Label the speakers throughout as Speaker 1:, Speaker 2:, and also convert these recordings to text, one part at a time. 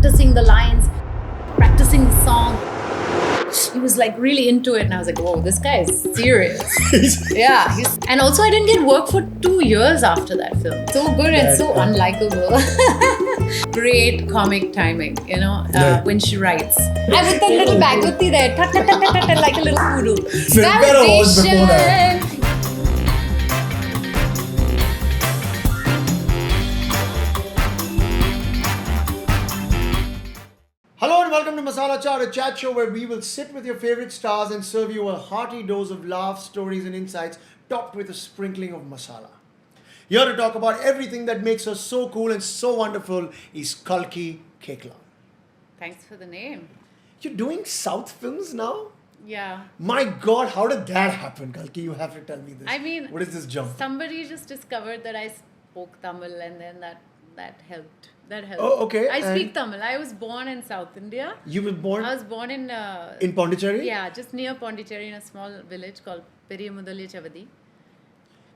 Speaker 1: practicing the lines, practicing the song. He was like really into it, and I was like, whoa, this guy is serious. Yeah. And also, I didn't get work for 2 years after that film. So good and so unlikable. Great comic timing, when she writes. I with that little bagutti there, like a little poodle.
Speaker 2: So validation. Hello and welcome to Masala Chaat, a chat show where we will sit with your favorite stars and serve you a hearty dose of laughs, stories and insights topped with a sprinkling of masala. Here to talk about everything that makes her so cool and so wonderful is Kalki Koechlin.
Speaker 1: Thanks for the name.
Speaker 2: You're doing South films now?
Speaker 1: Yeah.
Speaker 2: My God, how did that happen, Kalki? You have to tell me this.
Speaker 1: I mean,
Speaker 2: what is this jump?
Speaker 1: Somebody just discovered that I spoke Tamil, and then that helped. That helped.
Speaker 2: Oh, okay.
Speaker 1: I speak Tamil. I was born in South India.
Speaker 2: You were born?
Speaker 1: I was born in
Speaker 2: Pondicherry?
Speaker 1: Yeah, just near Pondicherry in a small village called Periyamudalya Chavadi.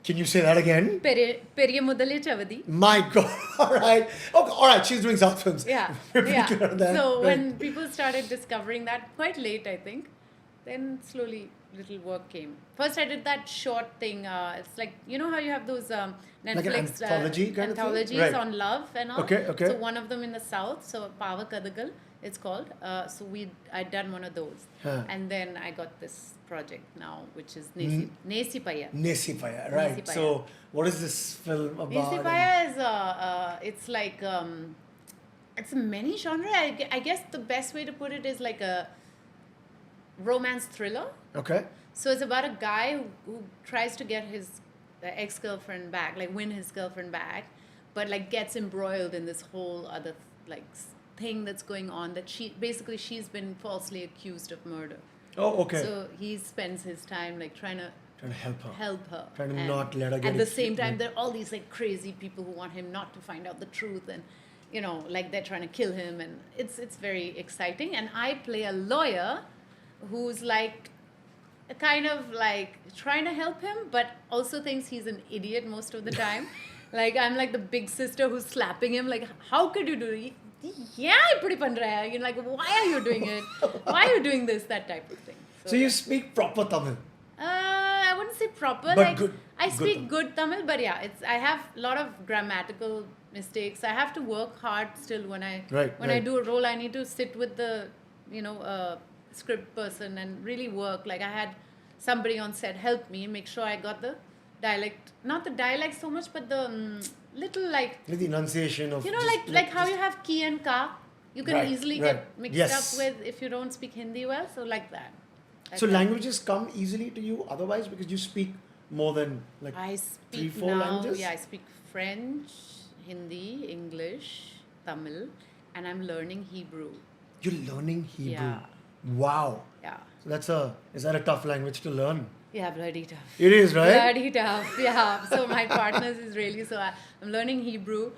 Speaker 2: Can you say that again?
Speaker 1: Periyamudalya Chavadi.
Speaker 2: My God. All right. Okay. All right. She's doing South films.
Speaker 1: Yeah.
Speaker 2: We're pretty clear on that.
Speaker 1: So
Speaker 2: right.
Speaker 1: when people started discovering that quite late, I think, then slowly little work came. First, I did that short thing. It's like, you know how you have those Netflix
Speaker 2: like an anthology kind
Speaker 1: anthologies
Speaker 2: of thing? Right.
Speaker 1: on love and all.
Speaker 2: Okay.
Speaker 1: So one of them in the south, so Pavakadagal, it's called. So I'd done one of those. And then I got this project now, which is Nesipaya.
Speaker 2: Nesipaya, right.
Speaker 1: Nesipaya.
Speaker 2: So what is this film about?
Speaker 1: Nesipaya is, it's like, it's a many genre. I guess the best way to put it is like a romance thriller.
Speaker 2: Okay.
Speaker 1: So it's about a guy who tries to get his ex-girlfriend back, like win his girlfriend back, but like gets embroiled in this whole other like thing that's going on that she's been falsely accused of murder.
Speaker 2: Oh, okay.
Speaker 1: So he spends his time like trying to
Speaker 2: help her.
Speaker 1: Trying
Speaker 2: to not let her get
Speaker 1: at the same time, there are all these like crazy people who want him not to find out the truth, and like they're trying to kill him, and it's very exciting. And I play a lawyer who's like kind of like trying to help him, but also thinks he's an idiot most of the time. Like I'm like the big sister who's slapping him, like, how could you do it? Yeah, pretty pandra. You're like, why are you doing it? Why are you doing this? That type of thing.
Speaker 2: So you speak proper Tamil?
Speaker 1: I wouldn't say proper.
Speaker 2: But
Speaker 1: like
Speaker 2: good.
Speaker 1: I speak good Tamil, but yeah, I have a lot of grammatical mistakes. I have to work hard still when I do a role. I need to sit with the script person and really work. Like I had somebody on set help me and make sure I got the dialect, not the dialect so much, but the little like
Speaker 2: the enunciation of
Speaker 1: like how you have ki and ka, you can easily get mixed up with if you don't speak Hindi well. So like that.
Speaker 2: So languages come easily to you otherwise because you speak more than like
Speaker 1: I speak
Speaker 2: 3-4 languages?
Speaker 1: Yeah, I speak French, Hindi, English, Tamil, and I'm learning Hebrew.
Speaker 2: You're learning Hebrew?
Speaker 1: Yeah.
Speaker 2: Wow.
Speaker 1: Yeah.
Speaker 2: So is that a tough language to learn?
Speaker 1: Yeah, bloody tough.
Speaker 2: It is, right?
Speaker 1: Bloody tough, yeah. So my partner's Israeli, so I'm learning Hebrew.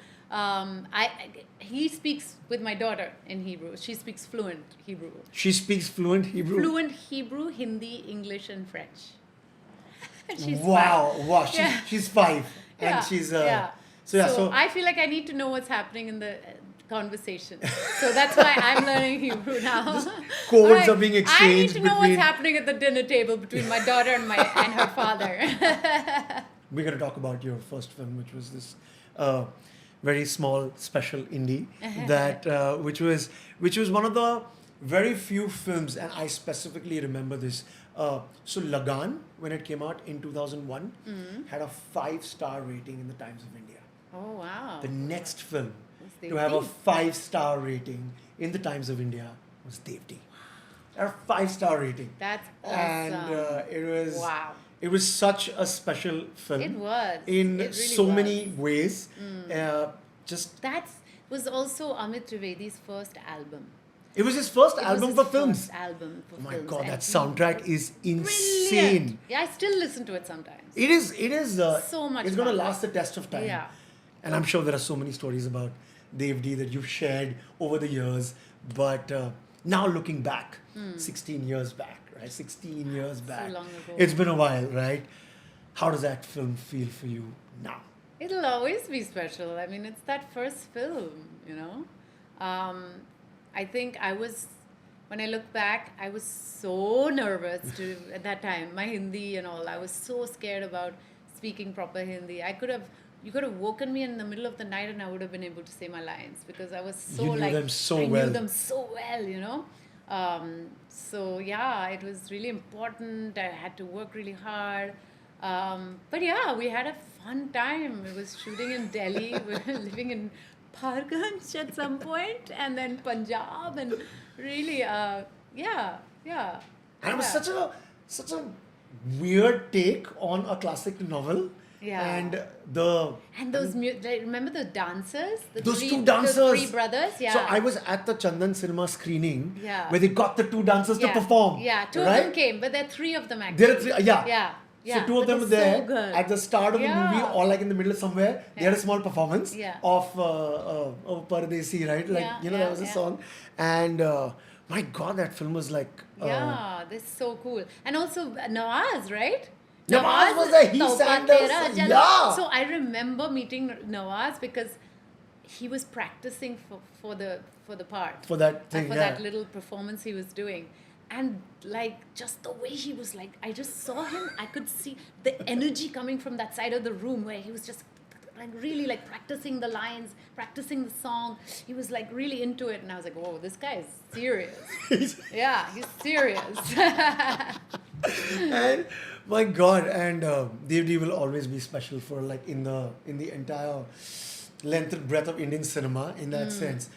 Speaker 1: He speaks with my daughter in Hebrew. She speaks fluent Hebrew.
Speaker 2: She speaks fluent Hebrew?
Speaker 1: Fluent Hebrew, Hindi, English and French. She's
Speaker 2: wow.
Speaker 1: 5.
Speaker 2: Wow.
Speaker 1: Yeah.
Speaker 2: She's 5.
Speaker 1: Yeah.
Speaker 2: And she's...
Speaker 1: So I feel like I need to know what's happening in the conversation. So that's why I'm learning Hebrew now.
Speaker 2: Just codes are being exchanged.
Speaker 1: I need to know what's happening at the dinner table between my daughter and her father.
Speaker 2: We're going to talk about your first film, which was this very small special indie that which was one of the very few films, and I specifically remember this. So Lagan, when it came out in 2001, had a 5-star rating in the Times of India.
Speaker 1: Oh wow!
Speaker 2: The next film to have a 5-star rating in the Times of India was Devdi. A 5-star rating.
Speaker 1: That's awesome.
Speaker 2: And it was
Speaker 1: wow.
Speaker 2: It was such a special film.
Speaker 1: It was.
Speaker 2: In
Speaker 1: really
Speaker 2: so many ways.
Speaker 1: That was also Amit Trivedi's first album.
Speaker 2: It was his first album for films.
Speaker 1: Oh
Speaker 2: my God, that soundtrack is insane.
Speaker 1: Brilliant. Yeah, I still listen to it sometimes.
Speaker 2: It is.
Speaker 1: So much.
Speaker 2: It's going to last the test of time.
Speaker 1: Yeah.
Speaker 2: And I'm sure there are so many stories about Devdi that you've shared over the years. But now looking back, 16 years back, right? 16 years back.
Speaker 1: So long ago.
Speaker 2: It's been a while, right? How does that film feel for you now?
Speaker 1: It'll always be special. I mean, it's that first film, I think when I look back, I was so nervous at that time. My Hindi and all, I was so scared about speaking proper Hindi. You could have woken me in the middle of the night and I would have been able to say my lines because I was so
Speaker 2: You knew them so well.
Speaker 1: I knew them so well, you know. So yeah, it was really important. I had to work really hard. But yeah, we had a fun time. It was shooting in Delhi. We were living in Parganj at some point, and then Punjab, and really, yeah.
Speaker 2: And it was such a weird take on a classic novel.
Speaker 1: Yeah.
Speaker 2: And
Speaker 1: those remember the dancers?
Speaker 2: Those two dancers.
Speaker 1: The three brothers, yeah.
Speaker 2: So I was at the Chandan Cinema screening where
Speaker 1: Yeah.
Speaker 2: they got the two dancers to perform.
Speaker 1: Yeah, two
Speaker 2: right?
Speaker 1: of them came, but there are three of them actually.
Speaker 2: There are three, yeah.
Speaker 1: Yeah.
Speaker 2: So two of them were there at the start of the movie,
Speaker 1: Yeah.
Speaker 2: or like in the middle somewhere. They had a small performance
Speaker 1: Yeah.
Speaker 2: of Paradesi, right? Like there was a song, and my God, that film was like.
Speaker 1: Yeah, this is so cool. And also Nawaz, right?
Speaker 2: Nawaz was there. He sang the yeah.
Speaker 1: So I remember meeting Nawaz because he was practicing for the part.
Speaker 2: For that thing,
Speaker 1: for that little performance he was doing. And like just the way he was like, I just saw him, I could see the energy coming from that side of the room where he was just like really like practicing the lines, practicing the song. He was like really into it, and I was like, whoa, this guy is serious. Yeah, he's serious.
Speaker 2: And my God, and DVD will always be special for like in the entire length and breadth of Indian cinema in that sense.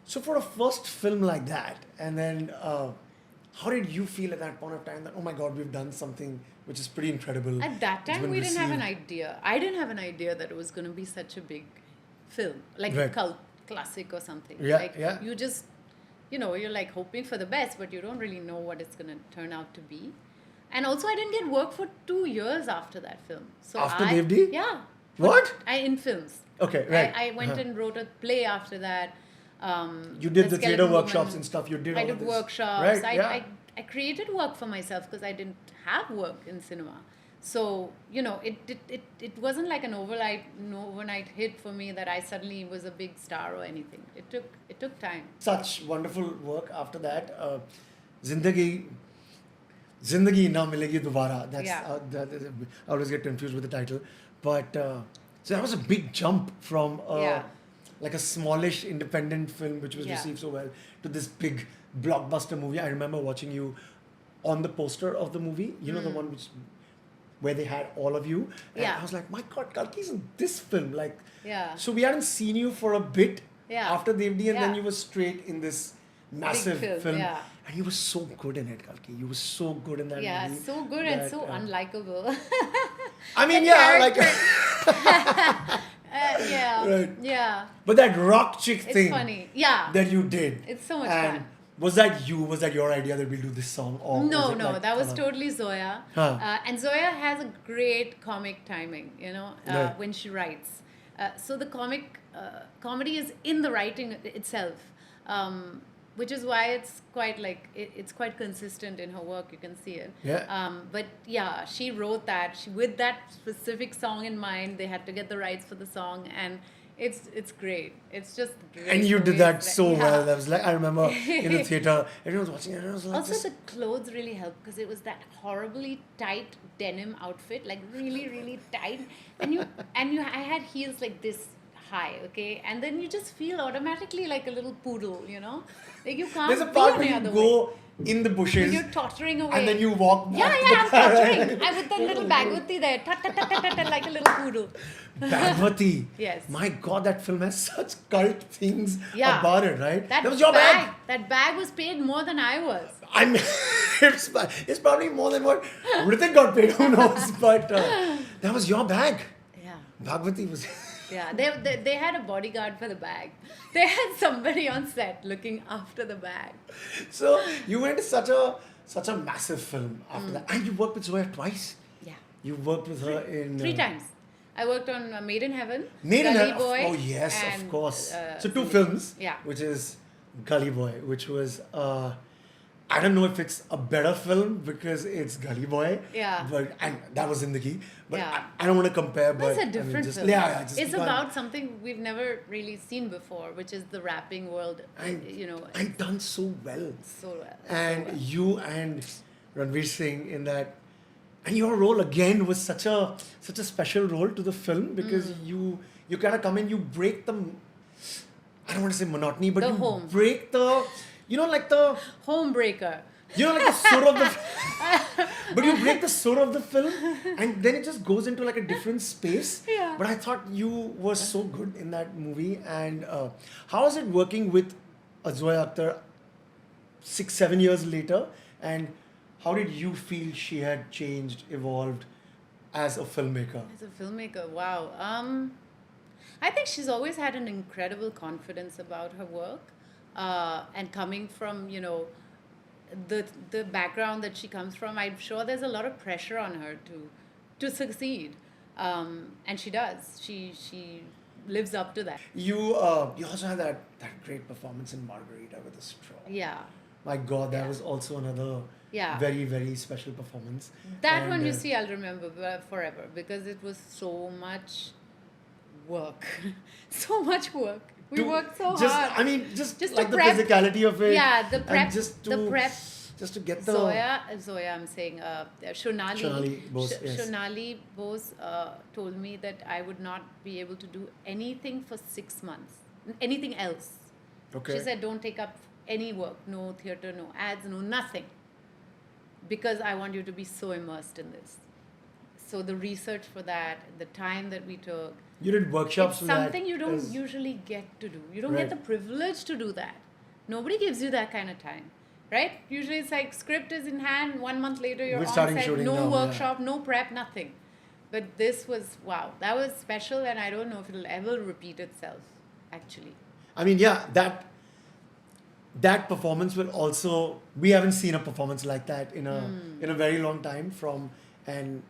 Speaker 2: So for a first film like that, and then how did you feel at that point of time that, oh my God, we've done something which is pretty incredible?
Speaker 1: At that
Speaker 2: It's
Speaker 1: time,
Speaker 2: been
Speaker 1: we didn't have an
Speaker 2: received.
Speaker 1: idea. I didn't have an idea that it was going to be such a big film, like a
Speaker 2: Right.
Speaker 1: cult classic or something.
Speaker 2: Yeah,
Speaker 1: like
Speaker 2: yeah.
Speaker 1: you just, you're like hoping for the best, but you don't really know what it's going to turn out to be. And also, I didn't get work for 2 years after that film. So
Speaker 2: After DFD?
Speaker 1: Yeah.
Speaker 2: What?
Speaker 1: In films.
Speaker 2: Okay, right.
Speaker 1: I went and wrote a play after that.
Speaker 2: You did the theatre
Speaker 1: Skeleton
Speaker 2: workshops
Speaker 1: Woman.
Speaker 2: and stuff. You did
Speaker 1: I
Speaker 2: all
Speaker 1: did
Speaker 2: of this.
Speaker 1: workshops.
Speaker 2: Right, yeah.
Speaker 1: I created work for myself because I didn't have work in cinema. So, it wasn't like an overnight hit for me that I suddenly was a big star or anything. It took time.
Speaker 2: Such wonderful work after that. Zindagi Na Milegi Dobara. That's
Speaker 1: Yeah.
Speaker 2: I always get confused with the title. But so that was a big jump from like a smallish independent film which was
Speaker 1: Yeah.
Speaker 2: received so well to this big blockbuster movie. I remember watching you on the poster of the movie. You know the one where they had all of you. And
Speaker 1: Yeah.
Speaker 2: I was like, my God, Kalki's in this film. Like,
Speaker 1: Yeah.
Speaker 2: so we hadn't seen you for a bit
Speaker 1: Yeah.
Speaker 2: after the MD, and then
Speaker 1: Yeah.
Speaker 2: you were straight in this massive
Speaker 1: film, yeah.
Speaker 2: And you were so good in it, Kalki. You were so good in that
Speaker 1: Yeah,
Speaker 2: movie.
Speaker 1: so good and
Speaker 2: that,
Speaker 1: so unlikable.
Speaker 2: I mean,
Speaker 1: The
Speaker 2: yeah, like.
Speaker 1: Yeah.
Speaker 2: Right.
Speaker 1: Yeah.
Speaker 2: But that rock chick
Speaker 1: It's
Speaker 2: thing
Speaker 1: funny. Yeah.
Speaker 2: that you did.
Speaker 1: It's so much
Speaker 2: and
Speaker 1: fun.
Speaker 2: Was that you? Was that your idea that we'll do this song? Or
Speaker 1: No,
Speaker 2: was it
Speaker 1: no,
Speaker 2: like
Speaker 1: that was
Speaker 2: kind of-
Speaker 1: totally Zoya.
Speaker 2: Huh.
Speaker 1: And Zoya has a great comic timing,
Speaker 2: Right.
Speaker 1: when she writes. So the comedy is in the writing itself, which is why it's quite like, it's quite consistent in her work, you can see it.
Speaker 2: Yeah.
Speaker 1: But yeah, she wrote that. With that specific song in mind, they had to get the rights for the song, and it's great. It's just great.
Speaker 2: And you
Speaker 1: the
Speaker 2: did
Speaker 1: way
Speaker 2: that
Speaker 1: it's
Speaker 2: so
Speaker 1: yeah.
Speaker 2: well. That was like, I remember in the theater, everyone was watching it. Everyone was like,
Speaker 1: Also,
Speaker 2: just,
Speaker 1: the clothes really helped because it was that horribly tight denim outfit, like really, really tight. And I had heels like this high, okay? And then you just feel automatically like a little poodle, Like you can't
Speaker 2: there's a
Speaker 1: be
Speaker 2: part
Speaker 1: any
Speaker 2: where you
Speaker 1: other
Speaker 2: go
Speaker 1: way.
Speaker 2: in the bushes
Speaker 1: You're tottering away.
Speaker 2: and then you walk back.
Speaker 1: Yeah, I'm tottering. I with that little bagwati there, like a little poodle.
Speaker 2: Bagwati.
Speaker 1: Yes.
Speaker 2: My God, that film has such cult things
Speaker 1: Yeah.
Speaker 2: about it, right?
Speaker 1: That
Speaker 2: was your bag.
Speaker 1: That bag was paid more than I was.
Speaker 2: I mean, it's probably more than what Ritik got paid, who knows? But that was your bag.
Speaker 1: Yeah.
Speaker 2: Bhagwati was.
Speaker 1: Yeah, they had a bodyguard for the bag. They had somebody on set looking after the bag.
Speaker 2: So you went to such a massive film after that, and you worked with Zoya twice.
Speaker 1: Yeah.
Speaker 2: You worked with her in
Speaker 1: 3 times. I worked on Made in Heaven,
Speaker 2: Made in
Speaker 1: Gully
Speaker 2: Heaven.
Speaker 1: Boy.
Speaker 2: Oh yes,
Speaker 1: and,
Speaker 2: of course. So 2
Speaker 1: Zindagi.
Speaker 2: films.
Speaker 1: Yeah.
Speaker 2: Which is Gully Boy, which was I don't know if it's a better film because it's Gully Boy.
Speaker 1: Yeah.
Speaker 2: And that was Zindagi. But
Speaker 1: Yeah.
Speaker 2: I don't want to compare. But
Speaker 1: That's a different
Speaker 2: just,
Speaker 1: film.
Speaker 2: Yeah, just
Speaker 1: it's
Speaker 2: you can't-
Speaker 1: about something we've never really seen before, which is the rapping world.
Speaker 2: And done so well.
Speaker 1: So well.
Speaker 2: And
Speaker 1: so well.
Speaker 2: you and Ranveer Singh in that, and your role again was such a special role to the film because you kind of come in, you break the, I don't want to say monotony, but
Speaker 1: The
Speaker 2: you
Speaker 1: home.
Speaker 2: break the, like the,
Speaker 1: Homebreaker.
Speaker 2: like the sur of the, but you break the sur of the film, and then it just goes into like a different space.
Speaker 1: Yeah.
Speaker 2: But I thought you were so good in that movie, and how is it working with Zoya Akhtar 6-7 years later, and how did you feel she had changed, evolved as a filmmaker?
Speaker 1: As a filmmaker, wow. I think she's always had an incredible confidence about her work, and coming from the background that she comes from, I'm sure there's a lot of pressure on her to succeed, and she does. She lives up to that.
Speaker 2: You also had that great performance in Margarita with a straw.
Speaker 1: Yeah.
Speaker 2: My God, that
Speaker 1: Yeah.
Speaker 2: was also another
Speaker 1: Yeah.
Speaker 2: very, very special performance.
Speaker 1: That
Speaker 2: And,
Speaker 1: one, you see, I'll remember forever because it was so much work. So much work. We worked so hard.
Speaker 2: I mean, just
Speaker 1: Just to
Speaker 2: like the
Speaker 1: prep.
Speaker 2: physicality of it.
Speaker 1: Yeah, the
Speaker 2: and
Speaker 1: prep.
Speaker 2: just
Speaker 1: The prep.
Speaker 2: Just to get the...
Speaker 1: Zoya, I'm saying, Shonali.
Speaker 2: Shonali Bose, yes.
Speaker 1: Shonali Bose told me that I would not be able to do anything for 6 months. Anything else.
Speaker 2: Okay.
Speaker 1: She said, don't take up any work. No theatre, no ads, no nothing. Because I want you to be so immersed in this. So the research for that, the time that we took.
Speaker 2: You did workshops
Speaker 1: It's
Speaker 2: for that.
Speaker 1: something you don't
Speaker 2: as-
Speaker 1: usually get to do. You don't
Speaker 2: Right.
Speaker 1: get the privilege to do that. Nobody gives you that kind of time, right? Usually it's like script is in hand, 1 month later you're
Speaker 2: We're
Speaker 1: on
Speaker 2: starting
Speaker 1: set,
Speaker 2: shooting
Speaker 1: no
Speaker 2: now, yeah.
Speaker 1: workshop, no prep, nothing. But this was, wow, that was special, and I don't know if it'll ever repeat itself, actually.
Speaker 2: I mean, yeah, that performance will also... We haven't seen a performance like that in a very long time from an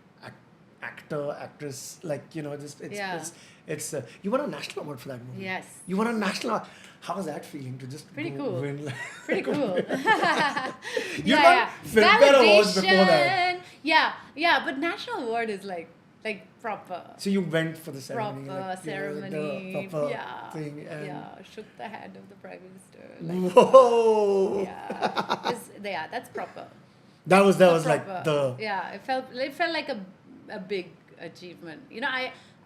Speaker 2: actor, actress, like, just
Speaker 1: Yeah.
Speaker 2: it's you won a national award for that movie.
Speaker 1: Yes.
Speaker 2: You won a national award. How was that feeling to just
Speaker 1: Pretty
Speaker 2: go
Speaker 1: cool.
Speaker 2: win?
Speaker 1: Pretty cool.
Speaker 2: You won Filmfare Awards before that.
Speaker 1: Yeah, but national award is like proper.
Speaker 2: So you went for the ceremony.
Speaker 1: Proper
Speaker 2: like,
Speaker 1: ceremony.
Speaker 2: the proper
Speaker 1: Yeah.
Speaker 2: thing. And
Speaker 1: Yeah, shook the hand of the Prime Minister. Like,
Speaker 2: Whoa!
Speaker 1: yeah, that's proper.
Speaker 2: That was
Speaker 1: Proper.
Speaker 2: like the...
Speaker 1: Yeah, it felt like a big achievement.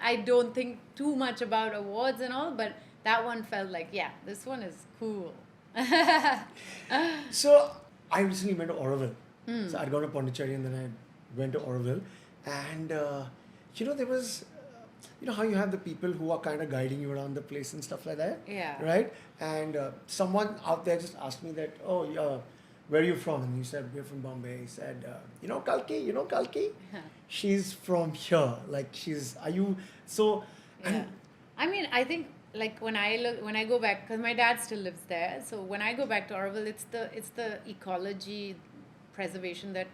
Speaker 1: I don't think too much about awards and all, but that one felt like, yeah, this one is cool.
Speaker 2: So I recently went to Oroville. So I'd gone to Pondicherry and then I went to Oroville. And, there was, how you have the people who are kind of guiding you around the place and stuff like that?
Speaker 1: Yeah.
Speaker 2: Right? And someone out there just asked me that, oh, where are you from? And he said, we're from Bombay. He said, Kalki? You know Kalki? She's from here. Like, are you, so...
Speaker 1: Yeah. I mean, I think like when I go back, because my dad still lives there, so when I go back to Oroville, it's the ecology preservation that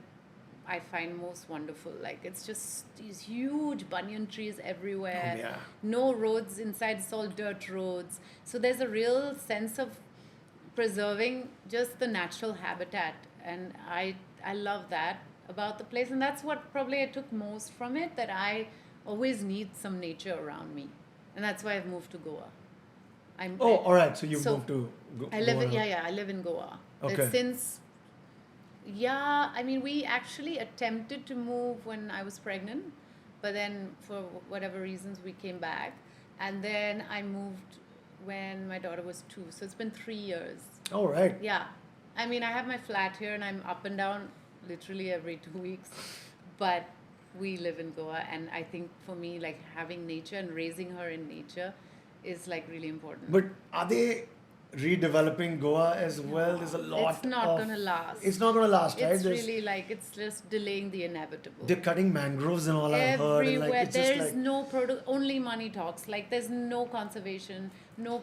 Speaker 1: I find most wonderful. Like, it's just these huge banyan trees everywhere.
Speaker 2: Oh, yeah.
Speaker 1: No roads inside, it's all dirt roads. So there's a real sense of preserving just the natural habitat, and I love that about the place, and that's what probably I took most from it, that I always need some nature around me, and that's why I've moved to Goa.
Speaker 2: All right. So you moved to Goa.
Speaker 1: I live in Goa.
Speaker 2: Okay.
Speaker 1: I mean, we actually attempted to move when I was pregnant, but then for whatever reasons we came back, and then I moved when my daughter was 2. So it's been 3 years.
Speaker 2: All right.
Speaker 1: Yeah. I mean, I have my flat here and I'm up and down literally every 2 weeks, but we live in Goa, and I think for me, like, having nature and raising her in nature is like really important.
Speaker 2: But are they redeveloping Goa as well? There's a lot.
Speaker 1: It's not going to last.
Speaker 2: It's not going to last, right?
Speaker 1: It's really like, it's just delaying the inevitable.
Speaker 2: They're cutting mangroves and all. I've heard. And
Speaker 1: Everywhere.
Speaker 2: like, it's just
Speaker 1: There's
Speaker 2: like,
Speaker 1: no product, only money talks. Like, there's no conservation, no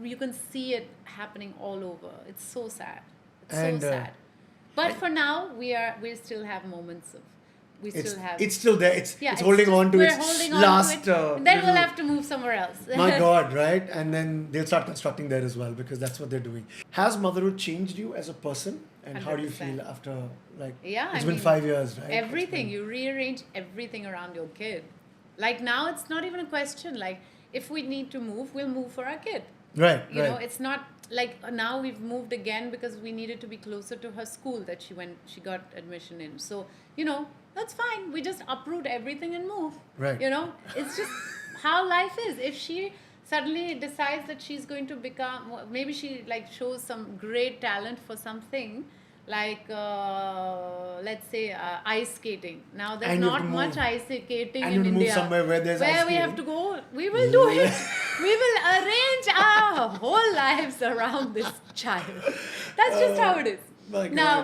Speaker 1: you can see it happening all over. It's so sad. It's
Speaker 2: And,
Speaker 1: so sad. But for now, we still have moments of we still have.
Speaker 2: It's still there. It's
Speaker 1: Yeah,
Speaker 2: holding
Speaker 1: just-
Speaker 2: on to
Speaker 1: we're
Speaker 2: its
Speaker 1: holding on
Speaker 2: last.
Speaker 1: to it. And then we'll
Speaker 2: little-
Speaker 1: have to move somewhere else.
Speaker 2: My God, right? And then they'll start constructing there as well because that's what they're doing. Has motherhood changed you as a person? And how do you
Speaker 1: 100%.
Speaker 2: feel after, like,
Speaker 1: Yeah,
Speaker 2: it's
Speaker 1: I
Speaker 2: been
Speaker 1: mean,
Speaker 2: 5 years, right?
Speaker 1: Everything. You rearrange everything around your kid. Like now, it's not even a question. Like if we need to move, we'll move for our kid.
Speaker 2: Right,
Speaker 1: You know,
Speaker 2: right.
Speaker 1: it's not like now we've moved again because we needed to be closer to her school that she got admission in. So, you know, that's fine. We just uproot everything and move.
Speaker 2: Right.
Speaker 1: You know, it's just how life is. If she suddenly decides that she's going to become, maybe she like shows some great talent for something like let's say ice skating. Now there's
Speaker 2: And you have
Speaker 1: not
Speaker 2: to
Speaker 1: much
Speaker 2: move.
Speaker 1: ice skating
Speaker 2: And
Speaker 1: in
Speaker 2: you have to move
Speaker 1: India.
Speaker 2: somewhere where there's ice
Speaker 1: Where we have
Speaker 2: skating.
Speaker 1: to go, we will do it. We will arrange our whole lives around this child. That's just how it is.
Speaker 2: My God.
Speaker 1: Now,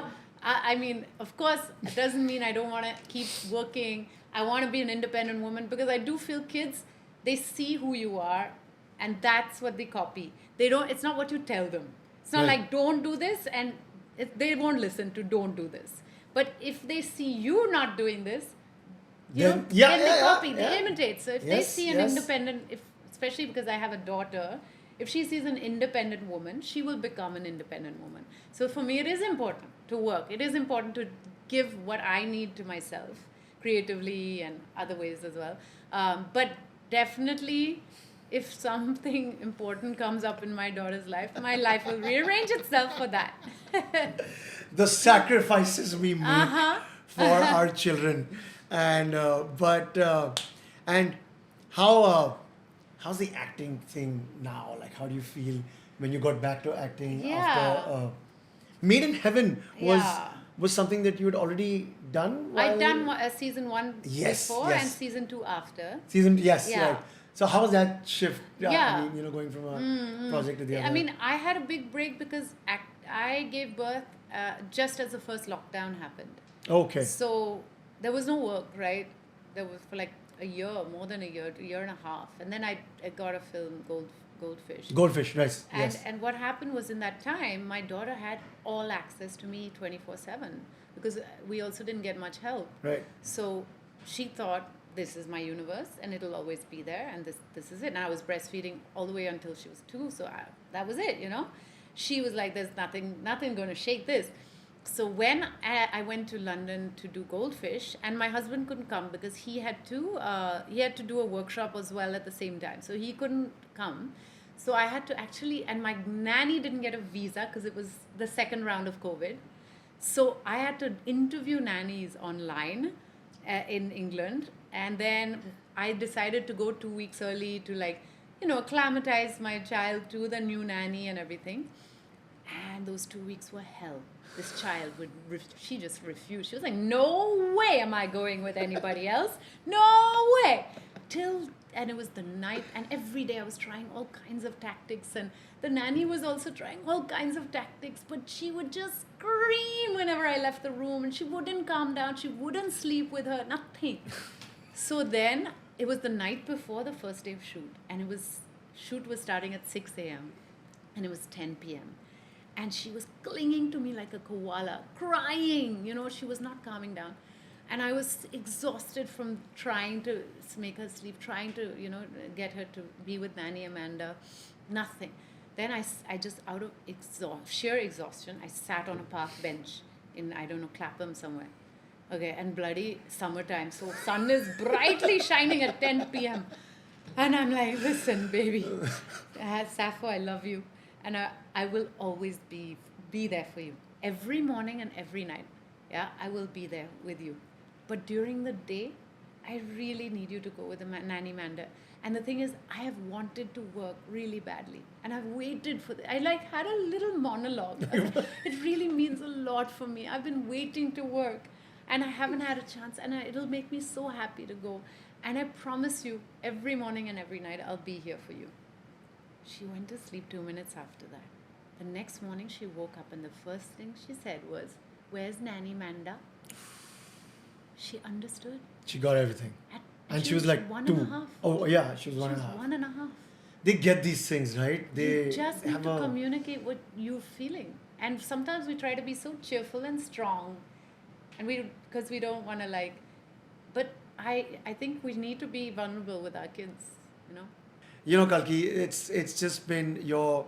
Speaker 1: I mean, of course, it doesn't mean I don't want to keep working. I want to be an independent woman because I do feel kids, they see who you are and that's what they copy. They don't, it's not what you tell them. It's not
Speaker 2: Right.
Speaker 1: like don't do this and they won't listen to don't do this. But if they see you not doing this, you
Speaker 2: Then-
Speaker 1: know,
Speaker 2: yeah,
Speaker 1: then they
Speaker 2: yeah,
Speaker 1: copy,
Speaker 2: yeah.
Speaker 1: they imitate. So if they
Speaker 2: Yes,
Speaker 1: see an
Speaker 2: yes.
Speaker 1: independent, especially because I have a daughter, if she sees an independent woman, she will become an independent woman. So for me, it is important to work. It is important to give what I need to myself creatively and other ways as well. But definitely, if something important comes up in my daughter's life, my life will rearrange itself for that.
Speaker 2: The sacrifices we make
Speaker 1: Uh-huh.
Speaker 2: for our children, and and how's the acting thing now? Like, how do you feel when you got back to acting
Speaker 1: Yeah.
Speaker 2: after Made in Heaven
Speaker 1: Yeah.
Speaker 2: was something that you had already done?
Speaker 1: I'd
Speaker 2: while-
Speaker 1: done season 1
Speaker 2: Yes,
Speaker 1: before
Speaker 2: yes.
Speaker 1: and season 2 after.
Speaker 2: season. Yes,
Speaker 1: Yeah.
Speaker 2: right. So how was that shift?
Speaker 1: Yeah. Mm-hmm.
Speaker 2: I mean, you know, going from a project to the other.
Speaker 1: I mean, I had a big break because I gave birth just as the first lockdown happened.
Speaker 2: okay.
Speaker 1: So there was no work, right? There was for like a year, more than a year and a half. And then I got a film, Goldfish.
Speaker 2: Goldfish, nice.
Speaker 1: And,
Speaker 2: Yes.
Speaker 1: and what happened was in that time, my daughter had all access to me 24/7 because we also didn't get much help.
Speaker 2: Right.
Speaker 1: So she thought, this is my universe and it'll always be there and this is it. And I was breastfeeding all the way until she was 2. So that was it, you know. She was like, there's nothing going to shake this. So when I went to London to do Goldfish, and my husband couldn't come because he had to do a workshop as well at the same time. So he couldn't come. So I had to actually, and my nanny didn't get a visa because it was the second round of COVID. So I had to interview nannies online in England. And then I decided to go 2 weeks early to acclimatize my child to the new nanny and everything. And those 2 weeks were hell. This child she just refused. She was like, no way am I going with anybody else. No way. And it was the night, and every day I was trying all kinds of tactics, and the nanny was also trying all kinds of tactics, but she would just scream whenever I left the room, and she wouldn't calm down. She wouldn't sleep with her, nothing. So then it was the night before the first day of shoot, and shoot was starting at 6 a.m. and it was 10 p.m. And she was clinging to me like a koala, crying. She was not calming down. And I was exhausted from trying to make her sleep, trying to, get her to be with Nanny Amanda. Nothing. Then I just, out of sheer exhaustion, I sat on a park bench in, I don't know, Clapham somewhere. Okay, and bloody summertime. So sun is brightly shining at 10 p.m. And I'm like, listen, baby, Sappho, I love you. And I will always be there for you. Every morning and every night. Yeah, I will be there with you. But during the day, I really need you to go with the Nanny Manda. And the thing is, I have wanted to work really badly. And I've waited for I had a little monologue. It really means a lot for me. I've been waiting to work. And I haven't had a chance. And it'll make me so happy to go. And I promise you, every morning and every night, I'll be here for you. She went to sleep 2 minutes after that. The next morning, she woke up and the first thing she said was, where's Nanny Manda? She understood.
Speaker 2: She got everything. And she was like
Speaker 1: 1.5.
Speaker 2: Oh, yeah, she was 1.5.
Speaker 1: 1.5.
Speaker 2: They get these things, right? They
Speaker 1: You just need to communicate what you're feeling. And sometimes we try to be so cheerful and strong. And because we don't want to but I think we need to be vulnerable with our kids, you know.
Speaker 2: You know, Kalki, it's just been your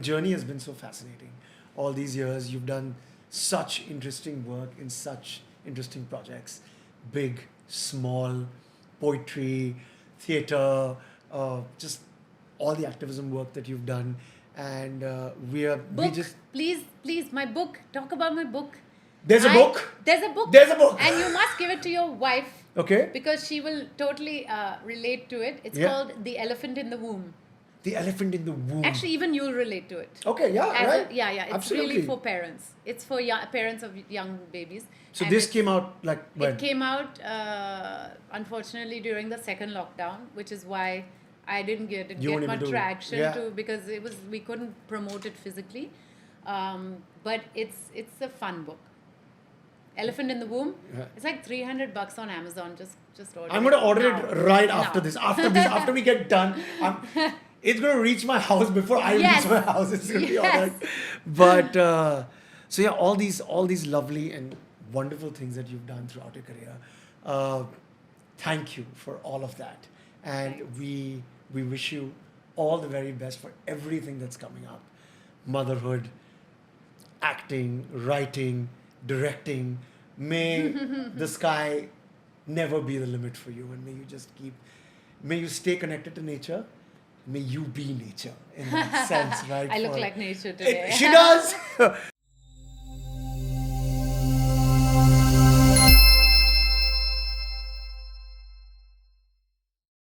Speaker 2: journey has been so fascinating. All these years, you've done such interesting work in such interesting projects, big, small, poetry, theater, just all the activism work that you've done, and
Speaker 1: Book, please, my book. Talk about my book.
Speaker 2: There's a book.
Speaker 1: There's a book.
Speaker 2: There's a book.
Speaker 1: And you must give it to your wife.
Speaker 2: Okay.
Speaker 1: Because she will totally relate to it. It's called The Elephant in the Womb.
Speaker 2: The Elephant in the Womb.
Speaker 1: Actually, even you'll relate to it.
Speaker 2: Okay, yeah, right.
Speaker 1: It's
Speaker 2: Absolutely.
Speaker 1: really for parents. It's for parents of young babies.
Speaker 2: So
Speaker 1: And
Speaker 2: this came out like when?
Speaker 1: It came out, unfortunately, during the second lockdown, which is why I didn't get much traction because we couldn't promote it physically. But it's a fun book. Elephant in the Womb.
Speaker 2: Yeah.
Speaker 1: It's like $300 on Amazon. Just order.
Speaker 2: I'm going to order
Speaker 1: now.
Speaker 2: it right
Speaker 1: Now.
Speaker 2: after this. After we get done, it's going to reach my house before I
Speaker 1: Yes.
Speaker 2: reach my house. It's going to be all
Speaker 1: Yes.
Speaker 2: right. But so yeah, all these lovely and wonderful things that you've done throughout your career. Thank you for all of that, and
Speaker 1: Thanks.
Speaker 2: we wish you all the very best for everything that's coming up. Motherhood, acting, writing, directing. May the sky never be the limit for you, and may you stay connected to nature. May you be nature in that sense, right?
Speaker 1: I look
Speaker 2: For-
Speaker 1: like nature today.
Speaker 2: She does.